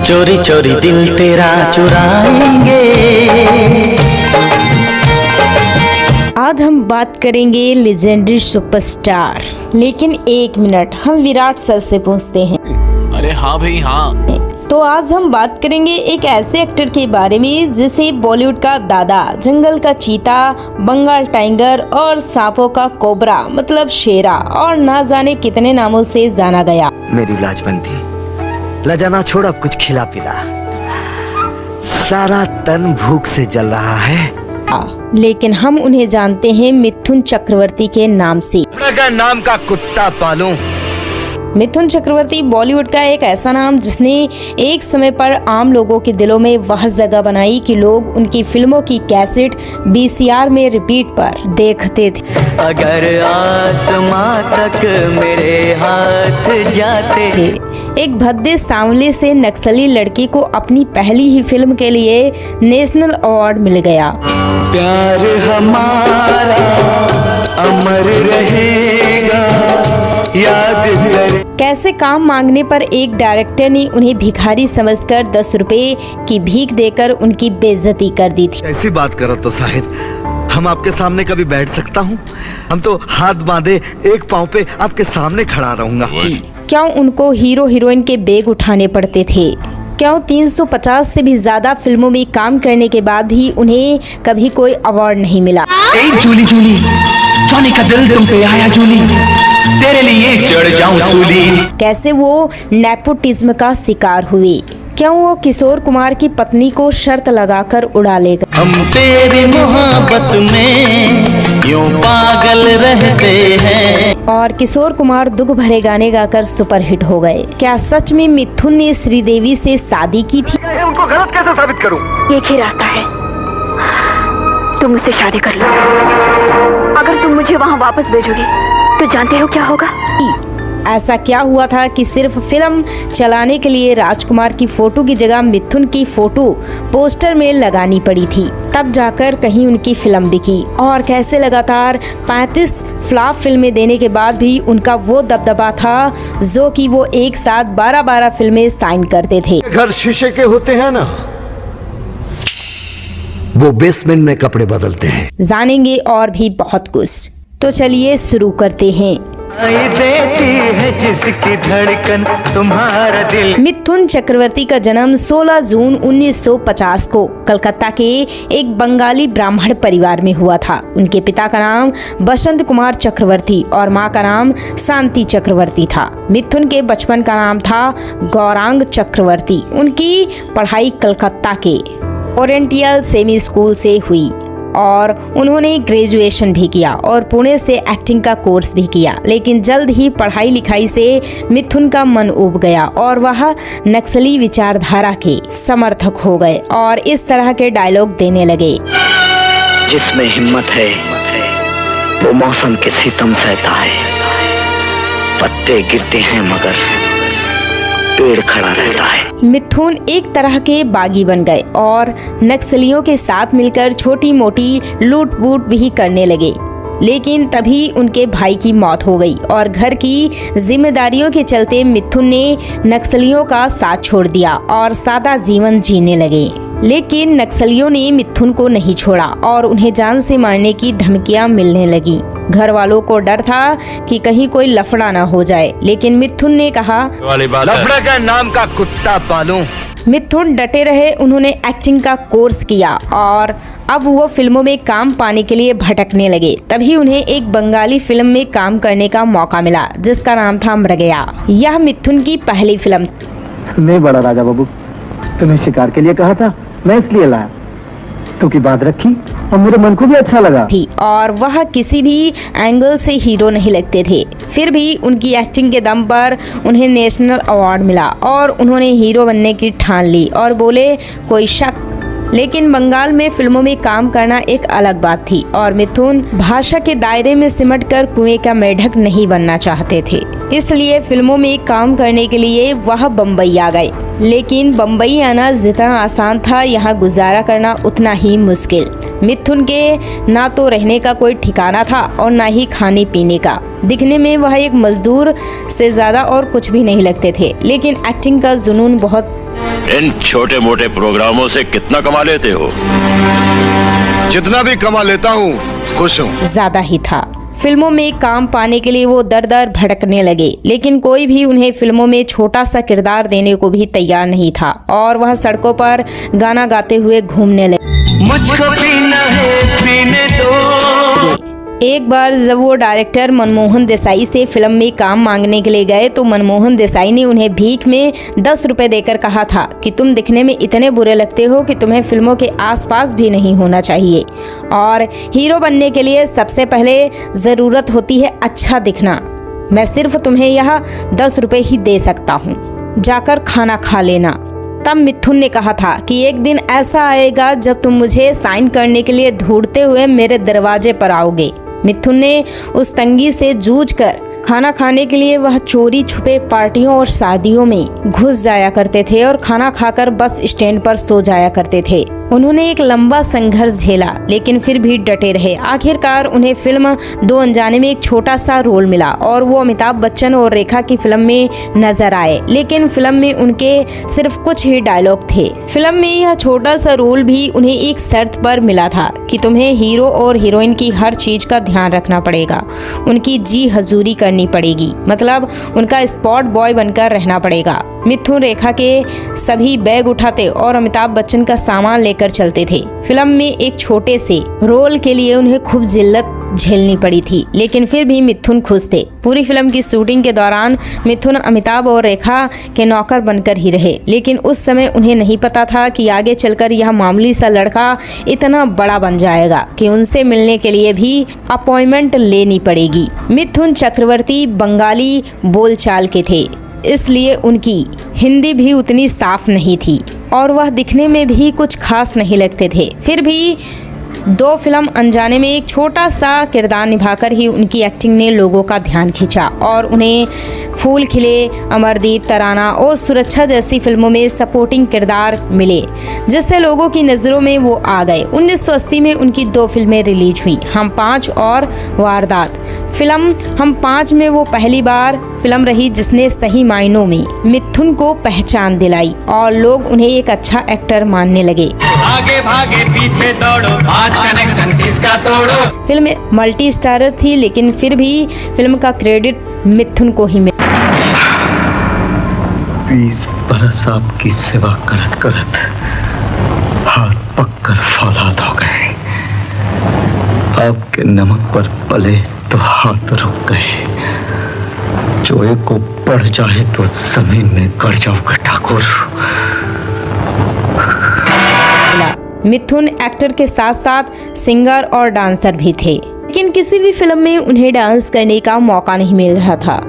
चोरी चोरी दिल तेरा चुराएंगे। आज हम बात करेंगे लेजेंडरी सुपरस्टार, लेकिन एक मिनट, हम विराट सर से पूछते हैं। अरे हाँ भाई हाँ। तो आज हम बात करेंगे एक ऐसे एक्टर के बारे में जिसे बॉलीवुड का दादा, जंगल का चीता, बंगाल टाइगर और सांपों का कोबरा मतलब शेरा और ना जाने कितने नामों से जाना गया। मेरी लाजवंती, लजाना छोड़, अब कुछ खिला पिला, सारा तन भूख से जल रहा है। लेकिन हम उन्हें जानते हैं मिथुन चक्रवर्ती के नाम से। नाम का कुत्ता पालूं। मिथुन चक्रवर्ती बॉलीवुड का एक ऐसा नाम जिसने एक समय पर आम लोगों के दिलों में वह जगह बनाई कि लोग उनकी फिल्मों की कैसेट VCR में रिपीट पर देखते थे। अगर आसमां तक मेरे हाथ जाते। एक भद्दे सांवले से नक्सली लड़की को अपनी पहली ही फिल्म के लिए नेशनल अवार्ड मिल गया। प्यार हमारा अमर रहेगा, याद करे। कैसे काम मांगने पर एक डायरेक्टर ने उन्हें भिखारी समझकर 10 रुपए की भीख देकर उनकी बेइज्जती कर दी थी। ऐसी बात करो तो साहिब, हम आपके सामने कभी बैठ सकता हूँ? हम तो हाथ बांधे एक पाँव पे आपके सामने खड़ा रहूंगा। क्यों उनको हीरो हीरोइन के बैग उठाने पड़ते थे? क्यों 350 से भी ज्यादा फिल्मों में काम करने के बाद भी उन्हें कभी कोई अवार्ड नहीं मिला? जूली जूली, जॉनी का दिल तुम पे आया जूली, तेरे लिए चढ़ जाऊं सूली। कैसे वो नेपोटिज्म का शिकार हुए? क्यों वो किशोर कुमार की पत्नी को शर्त लगाकर उड़ा ले गए? हम तेरी मोहब्बत में यूं पागल रहते हैं। और किशोर कुमार दुख भरे गाने गाकर सुपरहिट हो गए। क्या सच में मिथुन ने श्रीदेवी से शादी की थी? उनको गलत कैसे साबित करूं? एक ही रास्ता है, तुम मुझसे शादी कर लो। अगर तुम मुझे वहाँ वापस भेजोगे तो जानते हो क्या होगा? ऐसा क्या हुआ था कि सिर्फ फिल्म चलाने के लिए राजकुमार की फोटो की जगह मिथुन की फोटो पोस्टर में लगानी पड़ी थी, तब जाकर कहीं उनकी फिल्म बिकी। और कैसे लगातार 35 फ्लॉप फिल्में देने के बाद भी उनका वो दबदबा था जो कि वो एक साथ 12-12 फिल्में साइन करते थे। घर शीशे के होते हैं ना, वो बेसमेंट में कपड़े बदलते हैं। जानेंगे और भी बहुत कुछ, तो चलिए शुरू करते हैं। देती है जिसकी धड़कन तुम्हारा दिल। मिथुन चक्रवर्ती का जन्म 16 जून 1950 को कलकत्ता के एक बंगाली ब्राह्मण परिवार में हुआ था। उनके पिता का नाम बसंत कुमार चक्रवर्ती और मां का नाम शांति चक्रवर्ती था। मिथुन के बचपन का नाम था गौरांग चक्रवर्ती। उनकी पढ़ाई कलकत्ता के ओरिएंटल सेमी स्कूल से हुई और उन्होंने ग्रेजुएशन भी किया और पुणे से एक्टिंग का कोर्स भी किया। लेकिन जल्द ही पढ़ाई लिखाई से मिथुन का मन उब गया और वह नक्सली विचारधारा के समर्थक हो गए और इस तरह के डायलॉग देने लगे। जिसमें हिम्मत है वो मौसम के सितम सहता है, पत्ते गिरते हैं मगर पेड़ खड़ा रहता है। मिथुन एक तरह के बागी बन गए और नक्सलियों के साथ मिलकर छोटी मोटी लूट-बूट भी करने लगे। लेकिन तभी उनके भाई की मौत हो गई और घर की जिम्मेदारियों के चलते मिथुन ने नक्सलियों का साथ छोड़ दिया और सादा जीवन जीने लगे। लेकिन नक्सलियों ने मिथुन को नहीं छोड़ा और उन्हें जान से मारने की धमकियां मिलने लगी। घर वालों को डर था कि कहीं कोई लफड़ा ना हो जाए, लेकिन मिथुन ने कहा, लफड़ा का नाम का कुत्ता पालूं। मिथुन डटे रहे। उन्होंने एक्टिंग का कोर्स किया और अब वो फिल्मों में काम पाने के लिए भटकने लगे। तभी उन्हें एक बंगाली फिल्म में काम करने का मौका मिला जिसका नाम था मृगया। यह मिथुन की पहली फिल्म नहीं बड़ा राजा बाबू, तुम्हें शिकार के लिए कहा था, मैं इसलिए लाया, क्योंकि बात रखी और मेरे मन को भी अच्छा लगा थी और वह किसी भी एंगल से हीरो नहीं लगते थे। फिर भी उनकी एक्टिंग के दम पर उन्हें नेशनल अवार्ड मिला और उन्होंने हीरो बनने की ठान ली और बोले कोई शक। लेकिन बंगाल में फिल्मों में काम करना एक अलग बात थी और मिथुन भाषा के दायरे में सिमटकर कुएं का मेढक नहीं बनना चाहते थे। इसलिए फिल्मों में काम करने के लिए वह बम्बई आ गए। लेकिन बम्बई आना जितना आसान था, यहाँ गुजारा करना उतना ही मुश्किल। मिथुन के ना तो रहने का कोई ठिकाना था और ना ही खाने पीने का। दिखने में वह एक मजदूर से ज्यादा और कुछ भी नहीं लगते थे, लेकिन एक्टिंग का जुनून बहुत इन छोटे मोटे प्रोग्रामों से कितना कमा लेते हो? जितना भी कमा लेता हूँ खुश हूँ। ज्यादा ही था। फिल्मों में काम पाने के लिए वो दर दर भटकने लगे, लेकिन कोई भी उन्हें फिल्मों में छोटा सा किरदार देने को भी तैयार नहीं था और वह सड़कों पर गाना गाते हुए घूमने लगे। मुझको पीना है, पीने दो। एक बार जब वो डायरेक्टर मनमोहन देसाई से फिल्म में काम मांगने के लिए गए तो मनमोहन देसाई ने उन्हें भीख में 10 रुपए देकर कहा था कि तुम दिखने में इतने बुरे लगते हो कि तुम्हें फिल्मों के आसपास भी नहीं होना चाहिए और हीरो बनने के लिए सबसे पहले ज़रूरत होती है अच्छा दिखना। मैं सिर्फ तुम्हें यह 10 रुपए ही दे सकता हूँ, जाकर खाना खा लेना। तब मिथुन ने कहा था कि एक दिन ऐसा आएगा जब तुम मुझे साइन करने के लिए ढूंढते हुए मेरे दरवाजे पर आओगे। मिथुन ने उस तंगी से जूझकर खाना खाने के लिए वह चोरी छुपे पार्टियों और शादियों में घुस जाया करते थे और खाना खाकर बस स्टैंड पर सो जाया करते थे। उन्होंने एक लंबा संघर्ष झेला लेकिन फिर भी डटे रहे। आखिरकार उन्हें फिल्म दो अनजाने में एक छोटा सा रोल मिला और वो अमिताभ बच्चन और रेखा की फिल्म में नजर आए, लेकिन फिल्म में उनके सिर्फ कुछ ही डायलॉग थे। फिल्म में यह छोटा सा रोल भी उन्हें एक शर्त पर मिला था कि तुम्हें हीरो और हीरोइन की हर चीज का ध्यान रखना पड़ेगा, उनकी जी हजूरी करनी पड़ेगी, मतलब उनका स्पॉट बॉय बनकर रहना पड़ेगा। मिथुन रेखा के सभी बैग उठाते और अमिताभ बच्चन का सामान लेकर चलते थे। फिल्म में एक छोटे से रोल के लिए उन्हें खूब जिल्लत झेलनी पड़ी थी, लेकिन फिर भी मिथुन खुश थे। पूरी फिल्म की शूटिंग के दौरान मिथुन अमिताभ और रेखा के नौकर बनकर ही रहे, लेकिन उस समय उन्हें नहीं पता था कि आगे चलकर यह मामूली सा लड़का इतना बड़ा बन जाएगा कि उनसे मिलने के लिए भी अपॉइंटमेंट लेनी पड़ेगी। मिथुन चक्रवर्ती बंगाली बोलचाल के थे, इसलिए उनकी हिंदी भी उतनी साफ नहीं थी और वह दिखने में भी कुछ खास नहीं लगते थे। फिर भी दो फिल्म अनजाने में एक छोटा सा किरदार निभाकर ही उनकी एक्टिंग ने लोगों का ध्यान खींचा और उन्हें फूल खिले, अमरदीप, तराना और सुरक्षा जैसी फिल्मों में सपोर्टिंग किरदार मिले, जिससे लोगों की नज़रों में वो आ गए। 1980 में उनकी 2 फिल्में रिलीज हुई, हम 5 और वारदात। फिल्म हम 5 में वो पहली बार फिल्म रही जिसने सही मायनों में मिथुन को पहचान दिलाई और लोग उन्हें एक अच्छा एक्टर मानने लगे। आगे भागे पीछे दौड़ो, आज कनेक्शन किसका तोड़ो। फिल्म मल्टी स्टारर थी, लेकिन फिर भी फिल्म का क्रेडिट मिथुन को ही मिला। 20 बरस आपकी सेवा करत करत हाथ पककर फौलाद हो गए। आपके नमक पर पले तो हाथ रुक गए। जो एक को बढ़ जाए तो जमीन में गड़ जाओगे ठाकुर। मिथुन एक्टर के साथ साथ सिंगर और डांसर भी थे, लेकिन किसी भी फिल्म में उन्हें डांस करने का मौका नहीं मिल रहा था।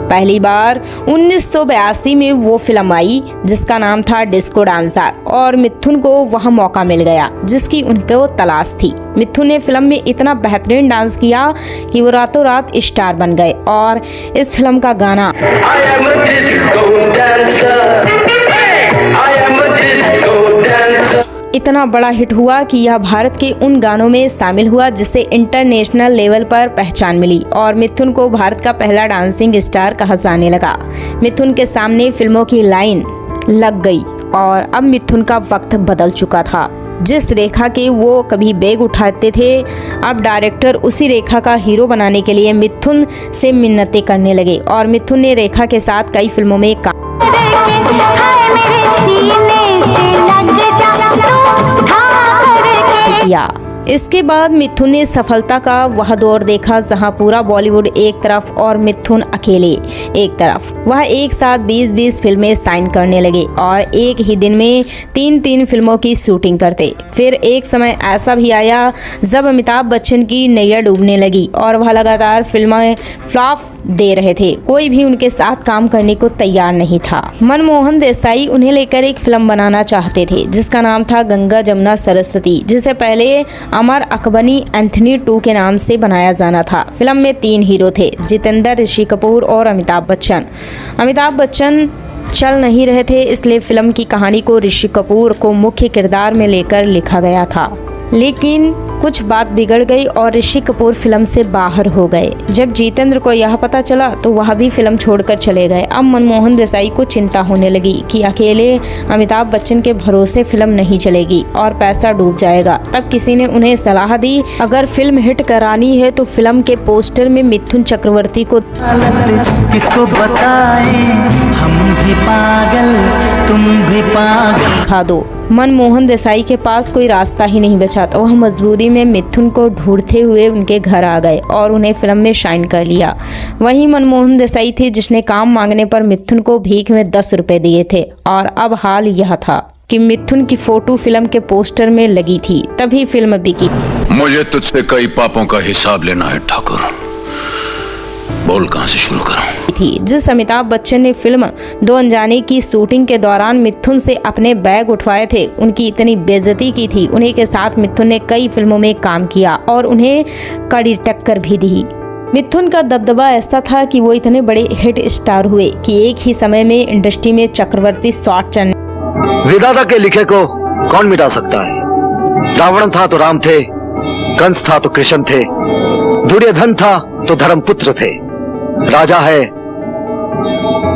पहली बार 1982 में वो फिल्म आई जिसका नाम था डिस्को डांसर और मिथुन को वह मौका मिल गया जिसकी उनको तलाश थी। मिथुन ने फिल्म में इतना बेहतरीन डांस किया कि वो रातों रात स्टार बन गए और इस फिल्म का गाना इतना बड़ा हिट हुआ कि यह भारत के उन गानों में शामिल हुआ जिससे इंटरनेशनल लेवल पर पहचान मिली और मिथुन को भारत का पहला डांसिंग स्टार कहा जाने लगा। मिथुन के सामने फिल्मों की लाइन लग गई और अब मिथुन का वक्त बदल चुका था। जिस रेखा के वो कभी बैग उठाते थे, अब डायरेक्टर उसी रेखा का हीरो बनाने के लिए मिथुन से मिन्नतें करने लगे और मिथुन ने रेखा के साथ कई फिल्मों में काम किया। इसके बाद मिथुन ने सफलता का वह दौर देखा जहां पूरा बॉलीवुड एक तरफ और मिथुन अकेले एक तरफ। वह एक साथ 20-20 फिल्में साइन करने लगे और एक ही दिन में 3-3 फिल्मों की शूटिंग करते। फिर एक समय ऐसा भी आया जब अमिताभ बच्चन की नैया डूबने लगी और वह लगातार फिल्में फ्लॉप दे रहे थे। कोई भी उनके साथ काम करने को तैयार नहीं था। मनमोहन देसाई उन्हें लेकर एक फिल्म बनाना चाहते थे जिसका नाम था गंगा जमुना सरस्वती, जिसे पहले अमर अकबरी एंथनी 2 के नाम से बनाया जाना था। फिल्म में 3 हीरो थे, जितेंद्र, ऋषि कपूर और अमिताभ बच्चन। अमिताभ बच्चन चल नहीं रहे थे, इसलिए फिल्म की कहानी को ऋषि कपूर को मुख्य किरदार में लेकर लिखा गया था, लेकिन कुछ बात बिगड़ गई और ऋषि कपूर फिल्म से बाहर हो गए। जब जितेंद्र को यह पता चला तो वह भी फिल्म छोड़कर चले गए। अब मनमोहन देसाई को चिंता होने लगी कि अकेले अमिताभ बच्चन के भरोसे फिल्म नहीं चलेगी और पैसा डूब जाएगा। तब किसी ने उन्हें सलाह दी, अगर फिल्म हिट करानी है तो फिल्म के पोस्टर में मिथुन चक्रवर्ती को किसको बताएं, हम भी पागल तुम भी पागल दिखा दो। मनमोहन देसाई के पास कोई रास्ता ही नहीं बचा तो वह मजबूरी में मिथुन को ढूंढते हुए उनके घर आ गए और उन्हें फिल्म में शाइन कर लिया। वही मनमोहन देसाई थे जिसने काम मांगने पर मिथुन को भीख में 10 रुपए दिए थे। और अब हाल यह था कि मिथुन की फोटो फिल्म के पोस्टर में लगी थी, तभी फिल्म बिकी। मुझे तुझसे कई पापों का हिसाब लेना है ठाकुर, बोल कहां से शुरू करूं? थी जिस अमिताभ बच्चन ने फिल्म दो अनजाने की शूटिंग के दौरान मिथुन से अपने बैग उठवाए थे, उनकी इतनी बेइज्जती की थी। उन्हीं के साथ मिथुन ने कई फिल्मों में काम किया और उन्हें कड़ी टक्कर भी दी। मिथुन का दबदबा ऐसा था कि वो इतने बड़े हिट स्टार हुए कि एक ही समय में इंडस्ट्री में चक्रवर्ती शॉट चलने। विधाता के लिखे को कौन मिटा सकता है? रावण था तो राम थे, कंस था तो कृष्ण थे, दुर्योधन था तो धर्मपुत्र थे, राजा है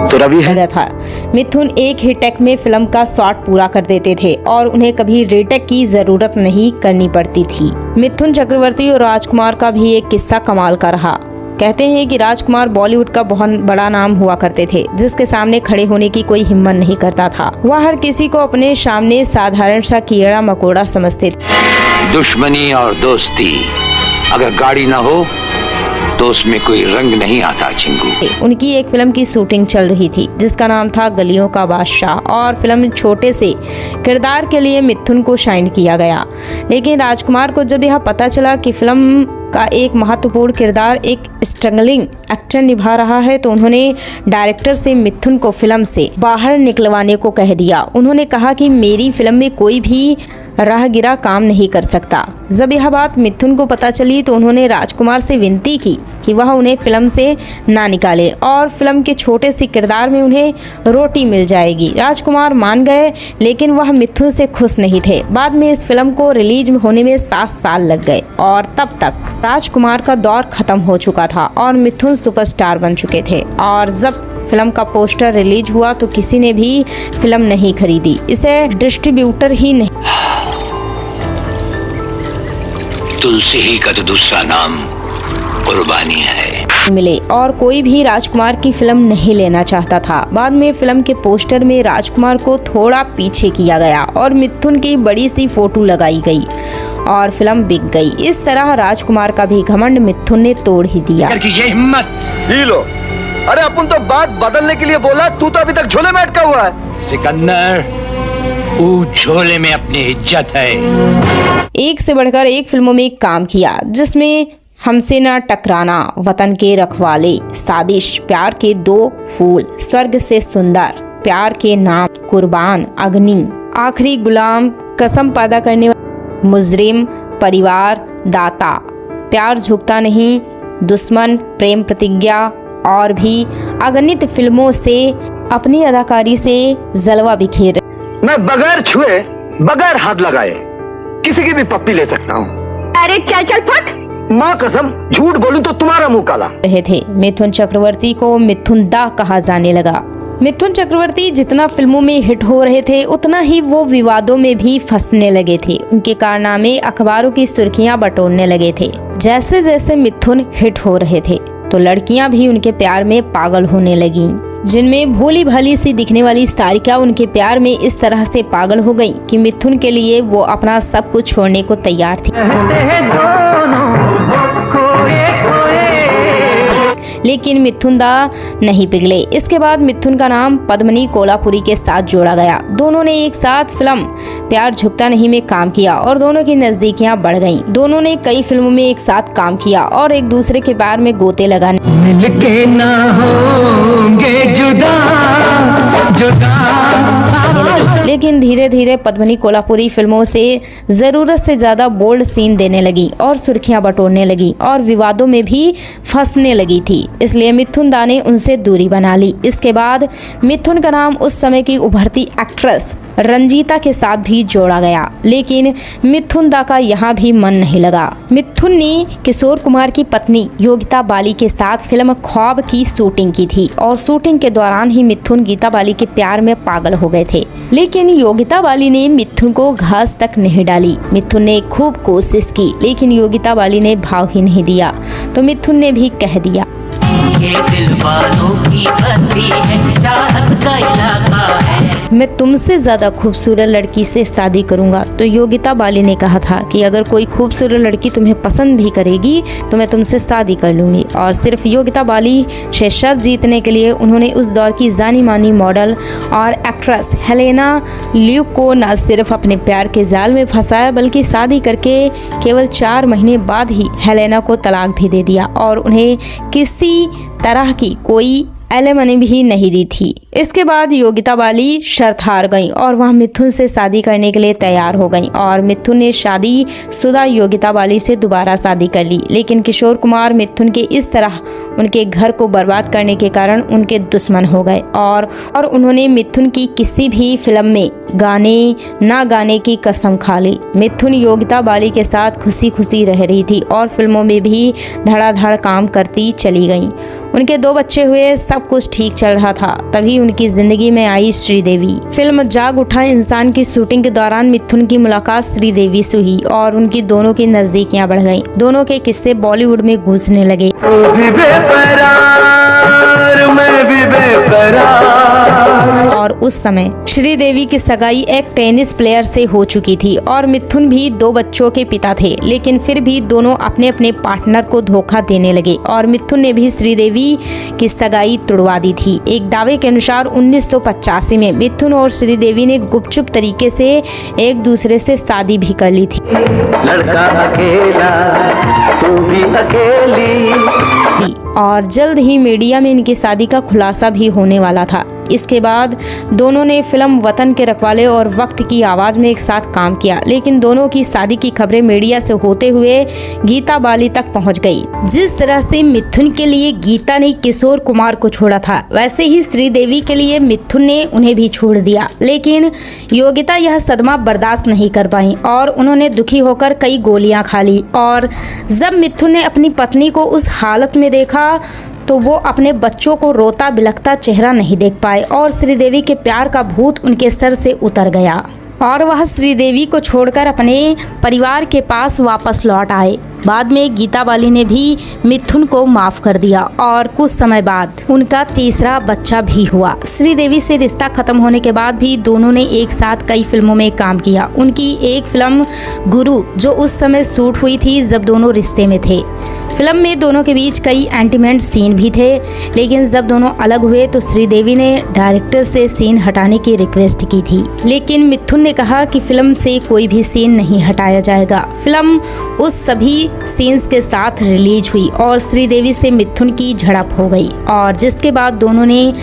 तो रवि है। था मिथुन एक ही टेक में फिल्म का शॉट पूरा कर देते थे और उन्हें कभी रीटेक की जरूरत नहीं करनी पड़ती थी। मिथुन चक्रवर्ती और राजकुमार का भी एक किस्सा कमाल का रहा। कहते हैं कि राजकुमार बॉलीवुड का बहुत बड़ा नाम हुआ करते थे, जिसके सामने खड़े होने की कोई हिम्मत नहीं करता था। वह हर किसी को अपने सामने साधारण सा कीड़ा मकोड़ा समझते थे। दुश्मनी और दोस्ती अगर गाड़ी ना हो तो उसमें कोई रंग नहीं आता चिंगू। उनकी एक फिल्म की शूटिंग चल रही थी जिसका नाम था गलियों का बादशाह और फिल्म में छोटे से किरदार के लिए मिथुन को शाइन किया गया। लेकिन राजकुमार को जब यह पता चला कि फिल्म का एक महत्वपूर्ण किरदार एक स्ट्रगलिंग एक्टर निभा रहा है तो उन्होंने डायरेक्टर से मिथुन को फिल्म से बाहर निकलवाने को कह दिया। उन्होंने कहा कि मेरी फिल्म में कोई भी राहगीरा काम नहीं कर सकता। जब यह बात मिथुन को पता चली तो उन्होंने राजकुमार से विनती की कि वह उन्हें फिल्म से ना निकाले और फिल्म के छोटे से किरदार में उन्हें रोटी मिल जाएगी। राजकुमार मान गए, लेकिन वह मिथुन से खुश नहीं थे। बाद में इस फिल्म को रिलीज होने में 7 साल लग गए और तब तक राजकुमार का दौर खत्म हो चुका था और मिथुन सुपरस्टार बन चुके थे। और जब फिल्म का पोस्टर रिलीज हुआ तो किसी ने भी फिल्म नहीं खरीदी, इसे डिस्ट्रीब्यूटर ही नहीं। तुलसी ही का तो दूसरा नाम कुर्बानी है मिले और कोई भी राजकुमार की फिल्म नहीं लेना चाहता था। बाद में फिल्म के पोस्टर में राजकुमार को थोड़ा पीछे किया गया और मिथुन की बड़ी सी फोटो लगाई गई और फिल्म बिक गई। इस तरह राजकुमार का भी घमंड मिथुन ने तोड़ ही दिया। ये हिम्मत ही लो। अरे अपन तो बात बदलने के लिए बोला, तू तो अभी तक झोले में अटका हुआ है। सिकंदर, वो झोले में अपनी इज्जत है। एक से बढ़कर एक फिल्मों में काम किया जिसमें हमसे न टकराना, वतन के रखवाले, साजिश, प्यार के 2 फूल, स्वर्ग से सुंदर, प्यार के नाम, कुर्बान, अग्नि, आखिरी गुलाम, कसम पैदा करने वाला, मुजरिम, परिवार, दाता, प्यार झुकता नहीं, दुश्मन, प्रेम प्रतिज्ञा और भी अगणित फिल्मों से अपनी अदाकारी से जलवा बिखेर। मैं बगैर छुए, बगैर हाथ लगाए किसी की भी पप्पी ले सकता हूँ। अरे चल चल फट। माँ कसम, झूठ बोलूं तो तुम्हारा मुंह काला। रहे थे। मिथुन चक्रवर्ती को मिथुन दा कहा जाने लगा। मिथुन चक्रवर्ती जितना फिल्मों में हिट हो रहे थे उतना ही वो विवादों में भी फंसने लगे थे। उनके कारनामे अखबारों की सुर्खियां बटोरने लगे थे। जैसे जैसे मिथुन हिट हो रहे थे तो लड़कियां भी उनके प्यार में पागल होने लगीं, जिनमें भोली भाली सी दिखने वाली सारिका उनके प्यार में इस तरह से पागल हो गईं कि मिथुन के लिए वो अपना सब कुछ छोड़ने को तैयार थी। लेकिन मिथुन दा नहीं पिघले। इसके बाद मिथुन का नाम पद्मिनी कोल्हापुरी के साथ जोड़ा गया। दोनों ने एक साथ फिल्म प्यार झुकता नहीं में काम किया और दोनों की नजदीकियां बढ़ गईं। दोनों ने कई फिल्मों में एक साथ काम किया और एक दूसरे के प्यार में गोते लगाने मिलके ना होंगे जुदा जुदा। लेकिन लेकिन धीरे धीरे पद्मिनी कोल्हापुरी फिल्मों से ज़रूरत से ज़्यादा बोल्ड सीन देने लगी और सुर्खियां बटोरने लगी और विवादों में भी फंसने लगी थी। इसलिए मिथुन दा ने उनसे दूरी बना ली। इसके बाद मिथुन का नाम उस समय की उभरती एक्ट्रेस रंजीता के साथ भी जोड़ा गया, लेकिन मिथुन दा का यहाँ भी मन नहीं लगा। मिथुन ने किशोर कुमार की पत्नी योगिता बाली के साथ फिल्म ख्वाब की शूटिंग की थी और शूटिंग के दौरान ही मिथुन गीता बाली के प्यार में पागल हो गए थे, लेकिन योगिता बाली ने मिथुन को घास तक नहीं डाली। मिथुन ने खूब कोशिश की, लेकिन योगिता बाली ने भाव ही नहीं दिया, तो मिथुन ने भी कह दिया, ये दिल वालों की बस्ती है, चाहत का इलाका है। मैं तुमसे ज्यादा खूबसूरत लड़की से शादी करूंगा। तो योगिता बाली ने कहा था कि अगर कोई खूबसूरत लड़की तुम्हें पसंद भी करेगी तो मैं तुमसे शादी कर लूंगी। और सिर्फ योगिता बाली से शर्त जीतने के लिए उन्होंने उस दौर की जानी मानी मॉडल और एक्ट्रेस हेलेना ल्यूक को न सिर्फ अपने प्यार के जाल में फंसाया, बल्कि शादी करके केवल 4 महीने बाद ही हेलेना को तलाक भी दे दिया और उन्हें किसी तरह की कोई एलिमनी भी नहीं दी थी। इसके बाद योगिता बाली शर्त हार गईं और वह मिथुन से शादी करने के लिए तैयार हो गईं और मिथुन ने शादीशुदा योगिता बाली से दोबारा शादी कर ली। लेकिन किशोर कुमार मिथुन के इस तरह उनके घर को बर्बाद करने के कारण उनके दुश्मन हो गए और उन्होंने मिथुन की किसी भी फिल्म में गाने की कसम खा ली। मिथुन योगिता बाली के साथ खुशी खुशी रह रही थी और फिल्मों में भी धड़ाधड़ काम करती चली गईं। उनके 2 बच्चे हुए, सब कुछ ठीक चल रहा था। तभी उनकी जिंदगी में आई श्रीदेवी। फिल्म जाग उठा इंसान की शूटिंग के दौरान मिथुन की मुलाकात श्रीदेवी से हुई और उनकी दोनों की नजदीकियां बढ़ गईं। दोनों के किस्से बॉलीवुड में गूंजने लगे। और उस समय श्रीदेवी की सगाई एक टेनिस प्लेयर से हो चुकी थी और मिथुन भी 2 बच्चों के पिता थे, लेकिन फिर भी दोनों अपने अपने पार्टनर को धोखा देने लगे और मिथुन ने भी श्रीदेवी की सगाई तुड़वा दी थी। एक दावे के अनुसार 1985 में मिथुन और श्रीदेवी ने गुपचुप तरीके से एक दूसरे से शादी भी कर ली थी। लड़का अकेला, तू भी अकेली। और जल्द ही मीडिया में इनकी शादी का खुलासा भी होने वाला था। इसके बाद दोनों ने फिल्म वतन के रखवाले और वक्त की आवाज में एक साथ काम किया, लेकिन दोनों की शादी की खबरें मीडिया से होते हुए गीता बाली तक पहुंच गई। जिस तरह से मिथुन के लिए गीता ने किशोर कुमार को छोड़ा था, वैसे ही श्रीदेवी के लिए मिथुन ने उन्हें भी छोड़ दिया। लेकिन योगिता यह सदमा बर्दाश्त नहीं कर पाई और उन्होंने दुखी होकर कई गोलियां खा ली। और जब मिथुन ने अपनी पत्नी को उस हालत में देखा तो वो अपने बच्चों को रोता बिलखता चेहरा नहीं देख पाए और श्रीदेवी के प्यार का भूत उनके सर से उतर गया और वह श्रीदेवी को छोड़कर अपने परिवार के पास वापस लौट आए। बाद में गीता बाली ने भी मिथुन को माफ कर दिया और कुछ समय बाद उनका तीसरा बच्चा भी हुआ। श्रीदेवी से रिश्ता खत्म होने के बाद भी दोनों ने एक साथ कई फिल्मों में काम किया। उनकी एक फिल्म गुरु जो उस समय शूट हुई थी जब दोनों रिश्ते में थे। फिल्म में दोनों के बीच कई इंटीमेट सीन भी थे, लेकिन जब दोनों अलग हुए तो श्रीदेवी ने डायरेक्टर से सीन हटाने की रिक्वेस्ट की थी, लेकिन मिथुन ने कहा कि फिल्म से कोई भी सीन नहीं हटाया जाएगा। फिल्म उस सभी सीन्स के साथ रिलीज हुई और श्रीदेवी से मिथुन की झड़प हो गई और जिसके बाद दोनों ने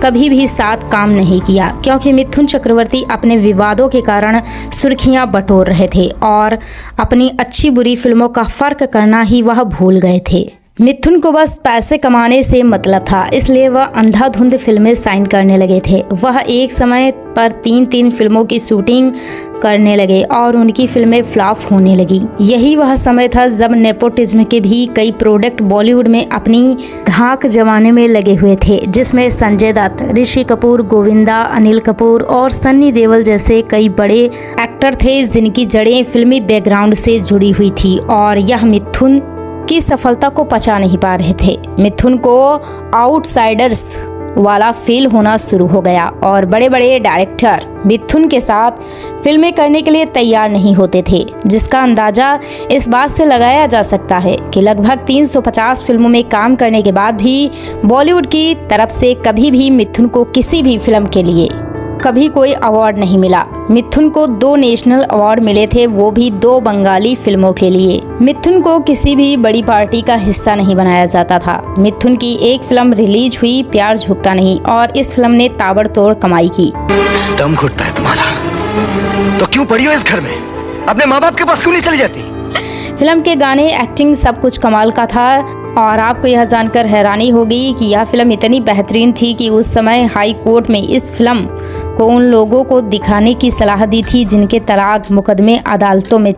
कभी भी साथ काम नहीं किया, क्योंकि मिथुन चक्रवर्ती अपने विवादों के कारण सुर्खियां बटोर रहे थे और अपनी अच्छी बुरी फिल्मों का फर्क करना ही वह भूल गए थे। मिथुन को बस पैसे कमाने से मतलब था, इसलिए वह अंधाधुंध फिल्में साइन करने लगे थे। वह एक समय पर 3 फिल्मों की शूटिंग करने लगे और उनकी फिल्में फ्लॉप होने लगी। यही वह समय था जब नेपोटिज्म के भी कई प्रोडक्ट बॉलीवुड में अपनी धाक जमाने में लगे हुए थे, जिसमें संजय दत्त, ऋषि कपूर, गोविंदा, अनिल कपूर और सन्नी देओल जैसे कई बड़े एक्टर थे जिनकी जड़ें फिल्मी बैकग्राउंड से जुड़ी हुई थी और यह मिथुन की सफलता को पचा नहीं पा रहे थे। मिथुन को आउटसाइडर्स वाला फील होना शुरू हो गया और बड़े बड़े डायरेक्टर मिथुन के साथ फिल्में करने के लिए तैयार नहीं होते थे, जिसका अंदाजा इस बात से लगाया जा सकता है कि लगभग 350 फिल्मों में काम करने के बाद भी बॉलीवुड की तरफ से कभी भी मिथुन को किसी भी फिल्म के लिए कभी कोई अवार्ड नहीं मिला। मिथुन को 2 नेशनल अवार्ड मिले थे, वो भी 2 बंगाली फिल्मों के लिए। मिथुन को किसी भी बड़ी पार्टी का हिस्सा नहीं बनाया जाता था। मिथुन की एक फिल्म रिलीज हुई, प्यार झुकता नहीं, और इस फिल्म ने ताबड़तोड़ कमाई की। दम घुटता है तुम्हारा तो क्यों पड़ी हो इस घर में? अपने माँ बाप के पास क्यों नहीं चली जाती? फिल्म के गाने, एक्टिंग सब कुछ कमाल का था। और आपको यह जानकर हैरानी होगी कि यह फिल्म इतनी बेहतरीन थी कि उस समय हाई कोर्ट में इस फिल्म को उन लोगों को दिखाने की सलाह दी थी जिनके तलाक मुकदमे अदालतों में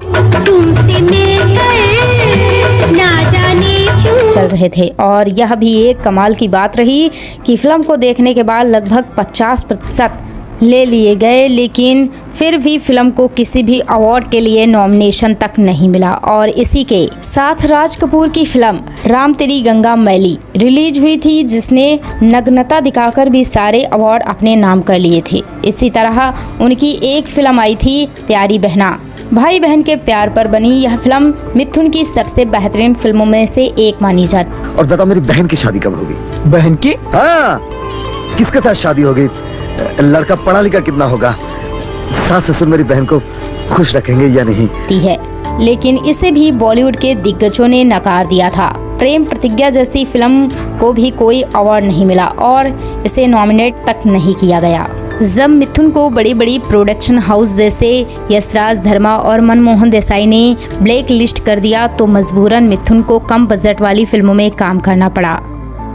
चल रहे थे। और यह भी एक कमाल की बात रही कि फिल्म को देखने के बाद लगभग 50% ले लिए गए, लेकिन फिर भी फिल्म को किसी भी अवार्ड के लिए नॉमिनेशन तक नहीं मिला। और इसी के साथ राज कपूर की फिल्म राम तेरी गंगा मैली रिलीज हुई थी, जिसने नग्नता दिखाकर भी सारे अवार्ड अपने नाम कर लिए थे। इसी तरह उनकी एक फिल्म आई थी प्यारी बहना, भाई बहन के प्यार पर बनी। यह फिल्म मिथुन की सबसे बेहतरीन फिल्मों में से एक मानी जाती। और बता, मेरी बहन की शादी कब होगी? बहन की? हाँ, किसके साथ शादी होगी? लड़का पढ़ा लिखा कितना होगा? सास ससुर मेरी बहन को खुश रखेंगे या नहीं? है, लेकिन इसे भी बॉलीवुड के दिग्गजों ने नकार दिया था। प्रेम प्रतिज्ञा जैसी फिल्म को भी कोई अवार्ड नहीं मिला और इसे नॉमिनेट तक नहीं किया गया। जब मिथुन को बड़ी बड़ी प्रोडक्शन हाउस जैसे यशराज धर्मा और मनमोहन देसाई ने ब्लैक लिस्ट कर दिया, तो मजबूरन मिथुन को कम बजट वाली फिल्मों में काम करना पड़ा।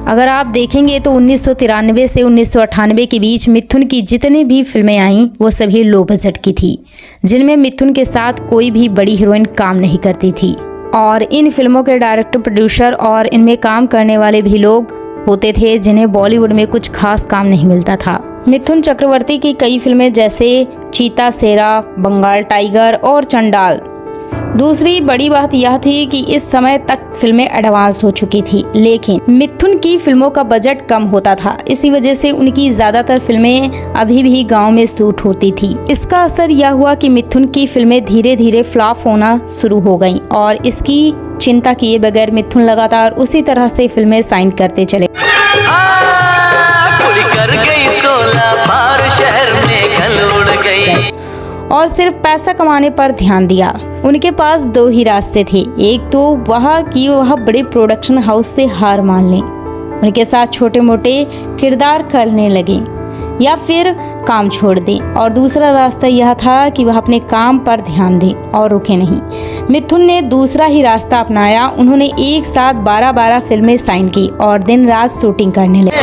अगर आप देखेंगे तो 1993 से 1998 के बीच मिथुन की जितनी भी फिल्में आईं वो सभी लो बजट की थी, जिनमें मिथुन के साथ कोई भी बड़ी हीरोइन काम नहीं करती थी। और इन फिल्मों के डायरेक्टर, प्रोड्यूसर और इनमें काम करने वाले भी लोग होते थे जिन्हें बॉलीवुड में कुछ खास काम नहीं मिलता था। मिथुन चक्रवर्ती की कई फिल्में जैसे चीता सेरा, बंगाल टाइगर और चंडाल। दूसरी बड़ी बात यह थी कि इस समय तक फिल्में एडवांस हो चुकी थी, लेकिन मिथुन की फिल्मों का बजट कम होता था। इसी वजह से उनकी ज्यादातर फिल्में अभी भी गांव में शूट होती थी। इसका असर यह हुआ कि मिथुन की फिल्में धीरे धीरे फ्लॉप होना शुरू हो गईं और इसकी चिंता किए बगैर मिथुन लगातार उसी तरह से फिल्में साइन करते चले। और सिर्फ पैसा कमाने पर ध्यान दिया। उनके पास 2 ही रास्ते थे, एक तो वह कि वह बड़े प्रोडक्शन हाउस से हार मान लें, उनके साथ छोटे मोटे किरदार करने लगे, या फिर काम छोड़ दें। और दूसरा रास्ता यह था कि वह अपने काम पर ध्यान दें और रुके नहीं। मिथुन ने दूसरा ही रास्ता अपनाया। उन्होंने एक साथ 12-12 फिल्में साइन की और दिन रात शूटिंग करने लगे।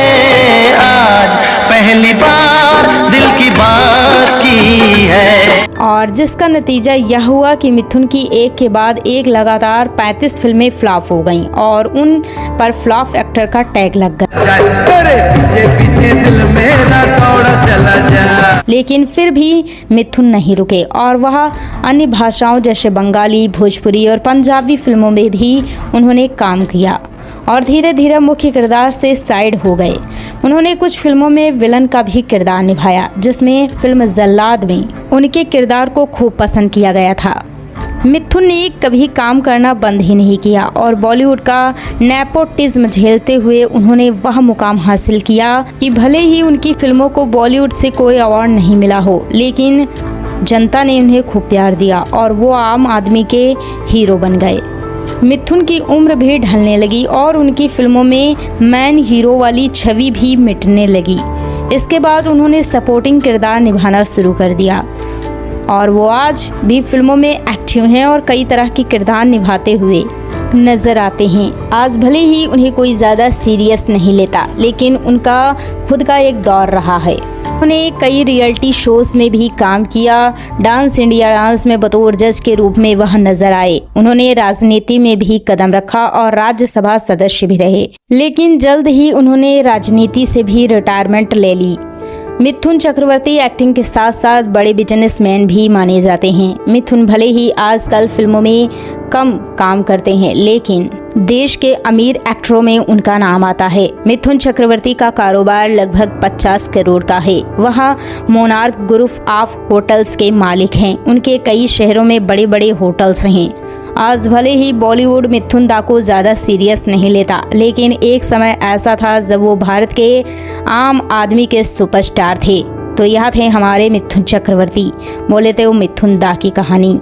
आज पहली बार दिल की बात की है। और जिसका नतीजा यह हुआ कि मिथुन की एक के बाद एक लगातार 35 फिल्में फ्लॉप हो गईं और उन पर फ्लॉप एक्टर का टैग लग गया। लेकिन फिर भी मिथुन नहीं रुके और वह अन्य भाषाओं जैसे बंगाली, भोजपुरी और पंजाबी फिल्मों में भी उन्होंने काम किया और धीरे धीरे मुख्य किरदार से साइड हो गए। उन्होंने कुछ फिल्मों में विलन का भी किरदार निभाया, जिसमें फिल्म जल्लाद में उनके किरदार को खूब पसंद किया गया था। मिथुन ने कभी काम करना बंद ही नहीं किया और बॉलीवुड का नेपोटिज्म झेलते हुए उन्होंने वह मुकाम हासिल किया कि भले ही उनकी फिल्मों को बॉलीवुड से कोई अवार्ड नहीं मिला हो, लेकिन जनता ने उन्हें खूब प्यार दिया और वो आम आदमी के हीरो बन गए। मिथुन की उम्र भी ढलने लगी और उनकी फिल्मों में मैन हीरो वाली छवि भी मिटने लगी। इसके बाद उन्होंने सपोर्टिंग किरदार निभाना शुरू कर दिया और वो आज भी फिल्मों में एक्टिव हैं और कई तरह के किरदार निभाते हुए नजर आते हैं। आज भले ही उन्हें कोई ज़्यादा सीरियस नहीं लेता, लेकिन उनका खुद का एक दौर रहा है। उन्होंने कई रियलिटी शोज में भी काम किया। डांस इंडिया डांस में बतौर जज के रूप में वह नजर आए। उन्होंने राजनीति में भी कदम रखा और राज्यसभा सदस्य भी रहे, लेकिन जल्द ही उन्होंने राजनीति से भी रिटायरमेंट ले ली। मिथुन चक्रवर्ती एक्टिंग के साथ साथ बड़े बिजनेसमैन भी माने जाते हैं। मिथुन भले ही आजकल फिल्मों में कम काम करते हैं, लेकिन देश के अमीर एक्टरों में उनका नाम आता है। मिथुन चक्रवर्ती का कारोबार लगभग 50 करोड़ का है। वह मोनार्क ग्रुप ऑफ होटल्स के मालिक हैं। उनके कई शहरों में बड़े बड़े होटल्स हैं। आज भले ही बॉलीवुड मिथुन दा को ज़्यादा सीरियस नहीं लेता, लेकिन एक समय ऐसा था जब वो भारत के आम आदमी के सुपरस्टार थे। तो यह थे हमारे मिथुन चक्रवर्ती, बोले थे वो मिथुन दा की कहानी।